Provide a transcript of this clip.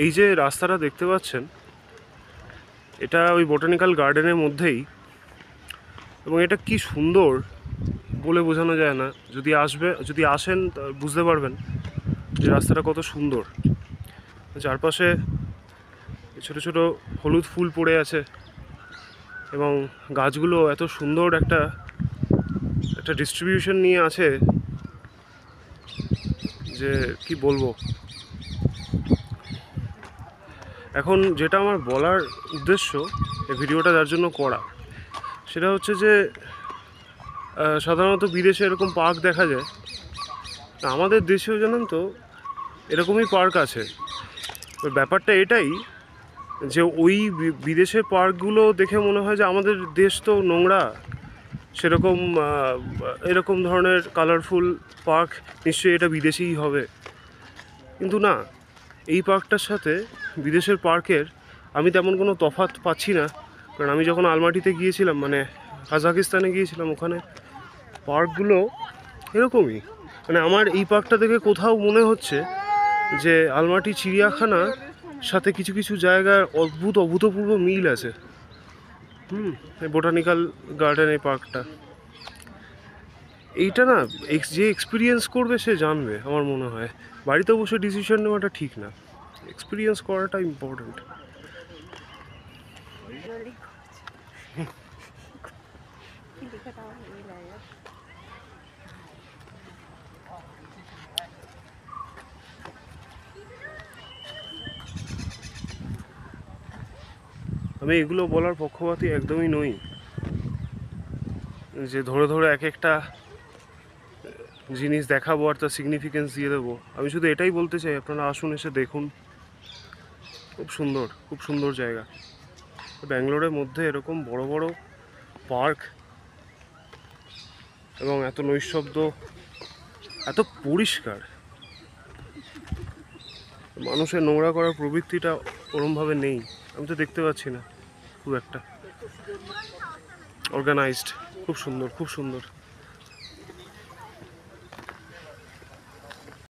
এই যে রাস্তাটা দেখতে পাচ্ছেন, এটা ওই বোটানিক্যাল গার্ডেনের মধ্যেই, এবং এটা কি সুন্দর বলে বোঝানো যায় না। যদি আসেন বুঝতে পারবেন যে রাস্তাটা কত সুন্দর। চারপাশে ছোট ছোট হলুদ ফুল পড়ে আছে এবং গাছগুলো এত সুন্দর একটা ডিস্ট্রিবিউশন নিয়ে আছে যে কি বলবো। এখন যেটা আমার বলার উদ্দেশ্য, এই ভিডিওটা যার জন্য করা, সেটা হচ্ছে যে সাধারণত বিদেশে এরকম পার্ক দেখা যায়, আমাদের দেশেও জানেন তো এরকমই পার্ক আছে। ব্যাপারটা এটাই যে ওই বিদেশের পার্কগুলো দেখে মনে হয় যে আমাদের দেশ তো নোংরা, সেরকম এরকম ধরনের কালারফুল পার্ক নিশ্চয়ই এটা বিদেশেই হবে। কিন্তু না, এই পার্কটার সাথে বিদেশের পার্কের আমি তেমন কোনো তফাৎ পাচ্ছি না। কারণ আমি যখন আলমাটিতে গিয়েছিলাম, মানে কাজাকিস্তানে গিয়েছিলাম, ওখানে পার্কগুলো এরকমই। মানে আমার এই পার্কটা দেখে কোথাও মনে হচ্ছে যে আলমাটি চিড়িয়াখানা সাথে কিছু কিছু জায়গার অভূতপূর্ব মিল আছে। এই বোটানিক্যাল গার্ডেন, এই পার্কটা, এইটা না যে এক্সপিরিয়েন্স করবে সে জানবে। আমার মনে হয় বাড়িতে বসে ডিসিশন নেওয়াটা ঠিক না, এক্সপিরিয়েন্স করাটা ইম্পর্টেন্ট। আমি এগুলো বলার পক্ষপাতী একদমই নই যে ধরে ধরে এক একটা জিনিস দেখাবো আর তার সিগনিফিকেন্স দিয়ে দেবো। আমি শুধু এটাই বলতে চাই, আপনারা আসুন, এসে দেখুন। খুব সুন্দর, খুব সুন্দর জায়গা। ব্যাঙ্গালোরের মধ্যে এরকম বড় বড় পার্ক এবং এত নৈঃশব্দ, এত পরিষ্কার, মানুষের নোংরা করার প্রবৃত্তিটা ওরমভাবে নেই। আমি তো দেখতে পাচ্ছি না খুব একটা অর্গানাইজড। খুব সুন্দর, খুব সুন্দর।